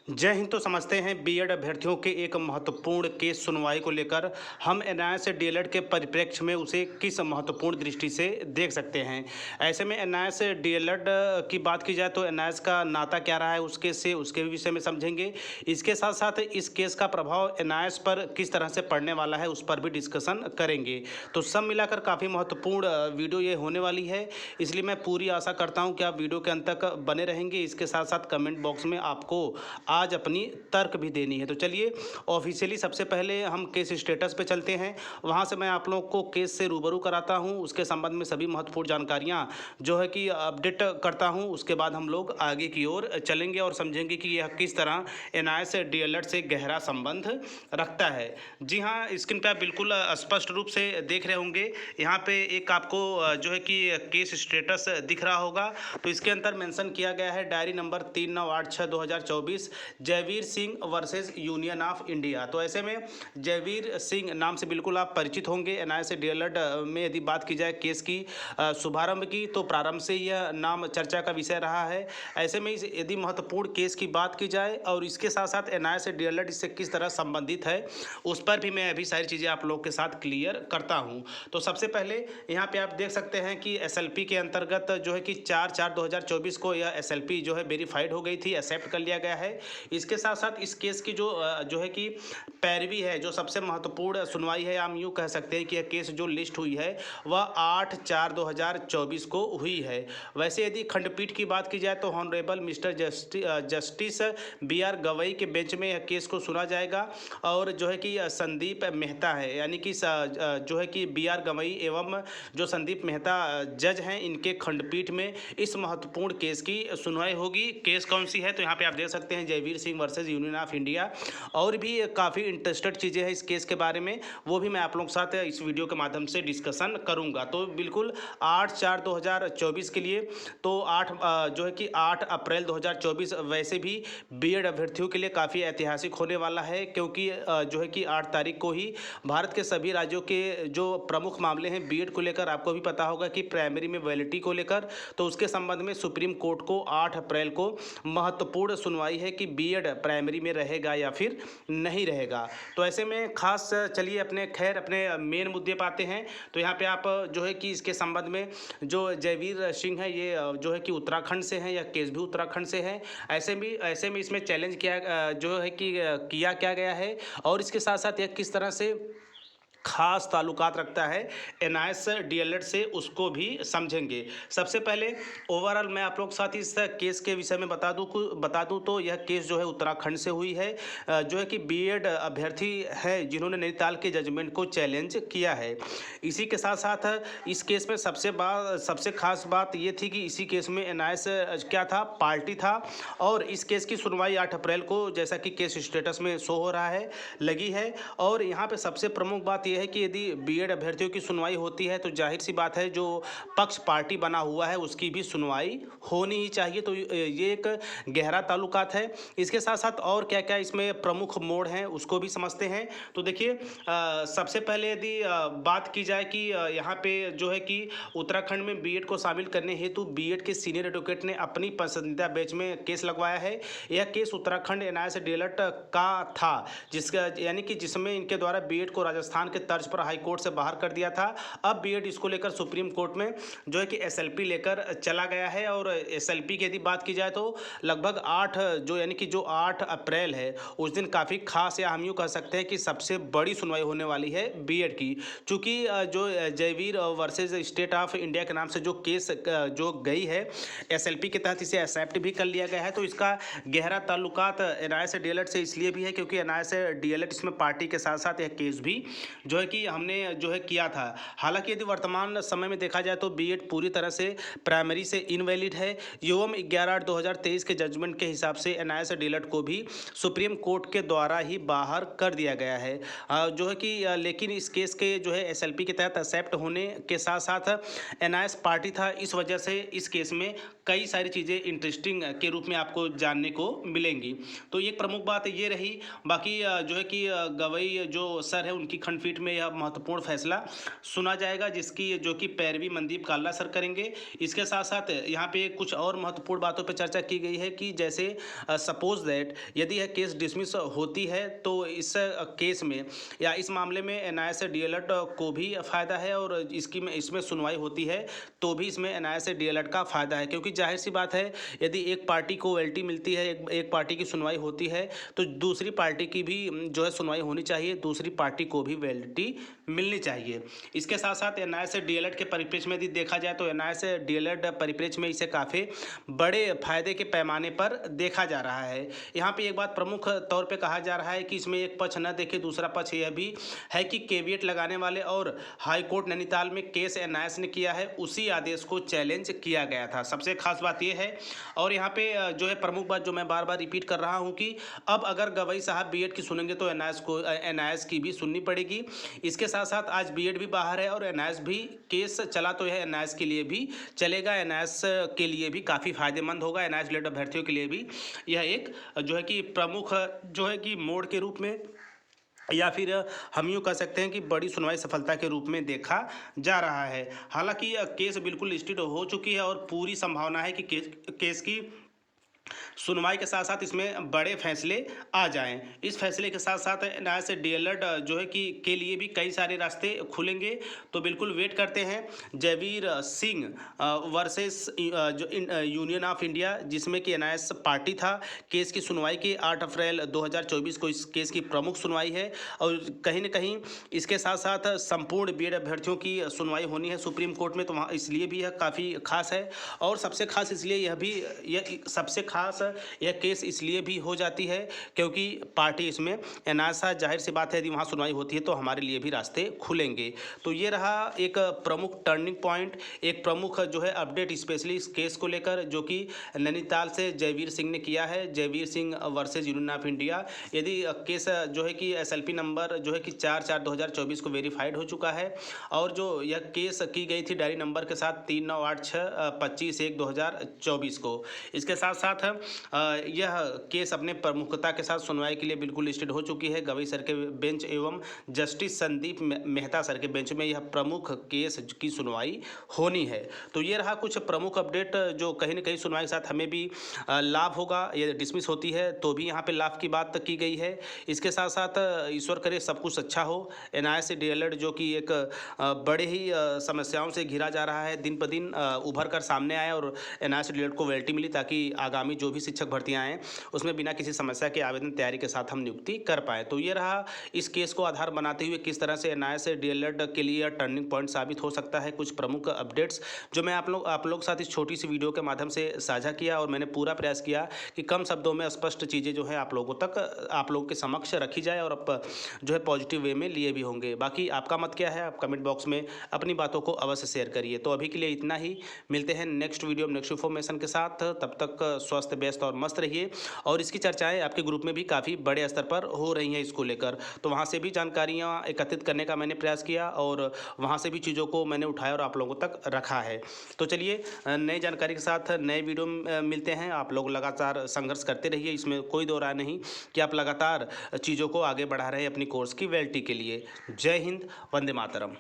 जय हिंद। तो समझते हैं बीएड अभ्यर्थियों के एक महत्वपूर्ण केस सुनवाई को लेकर हम एनआईएस से डीएलएड के परिप्रेक्ष्य में उसे किस महत्वपूर्ण दृष्टि से देख सकते हैं। ऐसे में एनआईएस से डीएलएड की बात की जाए तो एनआईएस का नाता क्या रहा है उस केस से, उसके विषय में समझेंगे। इसके साथ साथ इस केस का प्रभाव एनआईएस पर किस तरह से पड़ने वाला है उस पर भी डिस्कशन करेंगे। तो सब मिलाकर काफ़ी महत्वपूर्ण वीडियो ये होने वाली है, इसलिए मैं पूरी आशा करता हूँ कि आप वीडियो के अंत तक बने रहेंगे। इसके साथ साथ कमेंट बॉक्स में आपको आज अपनी तर्क भी देनी है। तो चलिए ऑफिशियली सबसे पहले हम केस स्टेटस पे चलते हैं, वहाँ से मैं आप लोग को केस से रूबरू कराता हूँ, उसके संबंध में सभी महत्वपूर्ण जानकारियाँ जो है कि अपडेट करता हूँ। उसके बाद हम लोग आगे की ओर चलेंगे और समझेंगे कि यह किस तरह एनआईएस से डीएलएड से गहरा संबंध रखता है। जी हाँ, स्क्रीन पर आप बिल्कुल स्पष्ट रूप से देख रहे होंगे, यहाँ पे एक आपको जो है कि केस स्टेटस दिख रहा होगा। तो इसके अंदर मेंशन किया गया है diary number 3986/2024 Jaiveer Singh versus union of India. तो ऐसे में जयवीर सिंह नाम से बिल्कुल आप परिचित होंगे। एनआईएस से डीएलएड में यदि बात की जाए केस की शुभारंभ की, तो प्रारंभ से यह नाम चर्चा का विषय रहा है। ऐसे में इस यदि महत्वपूर्ण केस की बात की जाए और इसके साथ साथ एनआईएस से डीएलएड इससे किस तरह संबंधित है उस पर भी मैं अभी सारी चीज़ें आप लोग के साथ क्लियर करता हूँ। तो सबसे पहले यहाँ पे आप देख सकते हैं कि एसएलपी के अंतर्गत जो है कि 4/4/2024 को यह एसएलपी जो है वेरीफाइड हो गई थी, एक्सेप्ट कर लिया गया है। इसके साथ साथ इस केस की जो है कि पैरवी है, जो सबसे महत्वपूर्ण सुनवाई है, हम यूँ कह सकते हैं कि यह केस जो लिस्ट हुई है वह 8/4/2024 को हुई है। वैसे यदि खंडपीठ की बात की जाए तो honourable mister justice B R. Gavai के बेंच में यह केस को सुना जाएगा और जो है कि संदीप मेहता है, यानी कि जो है कि बी.आर. गवई एवं जो संदीप मेहता जज हैं, इनके खंडपीठ में इस महत्वपूर्ण केस की सुनवाई होगी। केस कौन सी है तो यहाँ पे आप देख सकते हैं Jaiveer Singh versus union of India. और भी काफ़ी इंटरेस्टेड चीज़ें हैं इस केस के बारे में, वो भी मैं आप लोगों के साथ इस वीडियो के माध्यम से डिस्कशन करूंगा। तो बिल्कुल 8/4/2024 के लिए तो 8 जो है कि 8 अप्रैल 2024 वैसे भी बीएड अभ्यर्थियों के लिए काफ़ी ऐतिहासिक होने वाला है, क्योंकि जो है कि 8 तारीख को ही भारत के सभी राज्यों के जो प्रमुख मामले हैं बीएड को लेकर, आपको भी पता होगा कि प्राइमरी में वैलिडिटी को लेकर, तो उसके संबंध में सुप्रीम कोर्ट को 8 अप्रैल को महत्वपूर्ण सुनवाई है कि बीएड प्राइमरी में रहेगा या फिर नहीं रहेगा। तो ऐसे में खास चलिए अपने मेन मुद्दे पर आते हैं। तो यहाँ पे आप जो है कि इसके संबंध में जो जयवीर सिंह है ये जो है कि उत्तराखंड से हैं, या केस भी उत्तराखंड से है। ऐसे में इसमें चैलेंज किया जो है कि किया क्या गया है और इसके साथ साथ यह किस तरह से खास ताल्लुकात रखता है एनआईएस डीएलएड से, उसको भी समझेंगे। सबसे पहले ओवरऑल मैं आप लोग के साथ इस केस के विषय में बता दूं तो यह केस जो है उत्तराखंड से हुई है, जो है कि बीएड अभ्यर्थी है जिन्होंने नैनीताल के जजमेंट को चैलेंज किया है। इसी के साथ साथ इस केस में सबसे खास बात ये थी कि इसी केस में एनआईएस क्या था, पार्टी था। और इस केस की सुनवाई 8 अप्रैल को, जैसा कि केस स्टेटस में शो हो रहा है, लगी है। और यहाँ पे सबसे प्रमुख बात यह है कि यदि बीएड अभ्यर्थियों की सुनवाई होती है तो जाहिर सी बात है जो पक्ष पार्टी बना हुआ है उसकी भी सुनवाई होनी ही चाहिए। तो ये एक गहरा ताल्लुकात है। इसके साथ साथ और क्या क्या इसमें प्रमुख मोड़ हैं उसको भी समझते हैं। तो देखिए सबसे पहले यदि बात की जाए कि यहाँ पे जो है कि उत्तराखंड में बीएड को शामिल करने हेतु बीएड के सीनियर एडवोकेट ने अपनी पसंदीदा बैच में केस लगवाया है। यह केस उत्तराखंड एनआईएस डीएलएड का था, जिसका यानी कि जिसमें इनके द्वारा बीएड को राजस्थान के तर्ज पर हाई कोर्ट से बाहर कर दिया था। अब बीएड इसको लेकर सुप्रीम कोर्ट में जो है कि एसएलपी लेकर चला गया है। और एसएलपी की यदि बात की जाए तो लगभग 8 यानी कि जो 8 अप्रैल है उस दिन काफ़ी खास, या हम यूँ कह सकते हैं कि सबसे बड़ी सुनवाई होने वाली है बीएड की। चूँकि जो Jaiveer versus state of India के नाम से जो केस जो गई है एसएलपी के तहत, इसे एक्सेप्ट भी कर लिया गया है। तो इसका गहरा ताल्लुकात एनआईएस डीएलएड से इसलिए भी है क्योंकि एनआईएस डीएलएड इसमें पार्टी के साथ साथ यह केस भी जो है कि हमने जो है किया था। हालांकि यदि वर्तमान समय में देखा जाए तो बीएड पूरी तरह से प्राइमरी से इनवैलिड है। एवं 11/8/2023 के जजमेंट के हिसाब से एनआईएस डीएलएड को भी सुप्रीम कोर्ट के द्वारा ही बाहर कर दिया गया है, जो है कि लेकिन इस केस के जो है एसएलपी के तहत एक्सेप्ट होने के साथ साथ एनआईएस पार्टी था, इस वजह से इस केस में कई सारी चीज़ें इंटरेस्टिंग के रूप में आपको जानने को मिलेंगी। तो एक प्रमुख बात ये रही। बाकी जो है कि गवई जो सर है उनकी खंडपीठ सीट में यह महत्वपूर्ण फैसला सुना जाएगा, जिसकी जो कि पैरवी मनदीप काल्ला सर करेंगे। इसके साथ साथ यहाँ पे कुछ और महत्वपूर्ण बातों पर चर्चा की गई है कि जैसे सपोज दैट यदि यह केस डिसमिस होती है तो इस केस में या इस मामले में एनआईए डीएलएड को भी फ़ायदा है, और इसमें सुनवाई होती है तो भी इसमें एनआईए डीएलएड का फ़ायदा है, क्योंकि जाहिर सी बात है यदि एक पार्टी को वेल्टी मिलती है, एक पार्टी की सुनवाई होती है, तो दूसरी पार्टी की भी जो है सुनवाई होनी चाहिए, दूसरी पार्टी को भी वेल्टी मिलनी चाहिए। इसके साथ साथ एनआईए डीएलएड के परिप्रेक्ष्य में यदि देखा जाए तो एनआईए डीएलएड परिप्रेक्ष्य में इसे काफ़ी बड़े फायदे के पैमाने पर देखा जा रहा है। यहाँ पे एक बात प्रमुख तौर पे कहा जा रहा है कि इसमें एक पक्ष न देखे दूसरा पक्ष यह भी है कि केविएट लगाने वाले और हाई कोर्ट नैनीताल में केस एनआईए ने किया है उसी आदेश को चैलेंज किया गया था, सबसे खास बात यह है। और यहाँ पे जो है प्रमुख बात जो मैं बार बार रिपीट कर रहा हूँ कि अब अगर गवई साहब बीएड की सुनेंगे तो एनआईए की भी सुननी पड़ेगी। इसके साथ साथ आज बीएड भी बाहर है और एनआईए भी केस चला तो यह एनआईए के लिए भी चलेगा, एनआईए के लिए भी काफ़ी फायदेमंद होगा, एनआईए रिलेटेड अभ्यर्थियों के लिए भी यह एक जो है कि प्रमुख जो है कि मोड़ के रूप में या फिर हम यूँ कह सकते हैं कि बड़ी सुनवाई सफलता के रूप में देखा जा रहा है। हालांकि केस बिल्कुल लिस्टेड हो चुकी है और पूरी संभावना है कि केस की सुनवाई के साथ साथ इसमें बड़े फैसले आ जाएं। इस फैसले के साथ साथ एनआईए डीएलएड जो है कि के लिए भी कई सारे रास्ते खुलेंगे, तो बिल्कुल वेट करते हैं। जयवीर सिंह वर्सेस जो यूनियन ऑफ इंडिया, जिसमें कि एनआईए पार्टी था, केस की सुनवाई की 8 अप्रैल 2024 को इस केस की प्रमुख सुनवाई है, और कहीं न कहीं इसके साथ साथ संपूर्ण बीएड अभ्यर्थियों की सुनवाई होनी है सुप्रीम कोर्ट में, तो वहाँ इसलिए भी यह काफ़ी खास है। और सबसे खास इसलिए यह सबसे खास यह केस इसलिए भी हो जाती है क्योंकि पार्टी इसमें एनआईए, जाहिर सी बात है यदि वहाँ सुनवाई होती है तो हमारे लिए भी रास्ते खुलेंगे। तो ये रहा एक प्रमुख टर्निंग पॉइंट, एक प्रमुख जो है अपडेट स्पेशली इस केस को लेकर जो कि नैनीताल से जयवीर सिंह ने किया है, Jaiveer Singh versus union of India. यदि केस जो है कि एसएलपी नंबर जो है कि 4/4/2024 को वेरीफाइड हो चुका है, और जो यह केस की गई थी डायरी नंबर के साथ 3986/25/1/2024 को। इसके साथ साथ यह केस अपने प्रमुखता के साथ सुनवाई के लिए बिल्कुल लिस्टेड हो चुकी है गवई सर के बेंच एवं जस्टिस संदीप मेहता सर के बेंच में यह प्रमुख केस की सुनवाई होनी है। तो ये रहा कुछ प्रमुख अपडेट जो कहीं न कहीं सुनवाई के साथ हमें भी लाभ होगा। ये डिसमिस होती है तो भी यहाँ पे लाभ की बात की गई है। इसके साथ साथ ईश्वर करे सब कुछ अच्छा हो। एनआईए डीएलएड जो कि एक बड़े ही समस्याओं से घिरा जा रहा है, दिन ब दिन उभर कर सामने आए और एनआईए डीएलएड को वेल्टी मिली ताकि आगामी जो भी शिक्षक भर्तियां हैं उसमें बिना किसी समस्या के आवेदन तैयारी के साथ हम नियुक्ति कर पाए। तो ये रहा इस केस को आधार बनाते हुए किस तरह से एनआईए डीएलएड के लिए टर्निंग पॉइंट साबित हो सकता है। कुछ प्रमुख अपडेट्स जो मैं आप लोग साथ इस छोटी सी वीडियो के माध्यम से साझा किया, और मैंने पूरा प्रयास किया कि कम शब्दों में स्पष्ट चीज़ें जो है आप लोगों के समक्ष रखी जाए और जो है पॉजिटिव वे में लिए भी होंगे। बाकी आपका मत क्या है, आप कमेंट बॉक्स में अपनी बातों को अवश्य शेयर करिए। तो अभी के लिए इतना ही, मिलते हैं नेक्स्ट वीडियो में नेक्स्ट इन्फॉर्मेशन के साथ। तब तक स्वस्थ व्यस्त और मस्त रहिए। और इसकी चर्चाएं आपके ग्रुप में भी काफ़ी बड़े स्तर पर हो रही हैं इसको लेकर, तो वहाँ से भी जानकारियाँ एकत्रित करने का मैंने प्रयास किया और वहाँ से भी चीज़ों को मैंने उठाया और आप लोगों तक रखा है। तो चलिए नई जानकारी के साथ नए वीडियो में मिलते हैं। आप लोग लगातार संघर्ष करते रहिए, इसमें कोई दो राय नहीं कि आप लगातार चीज़ों को आगे बढ़ा रहे हैं अपनी कोर्स की वेल्टी के लिए। जय हिंद, वंदे मातरम।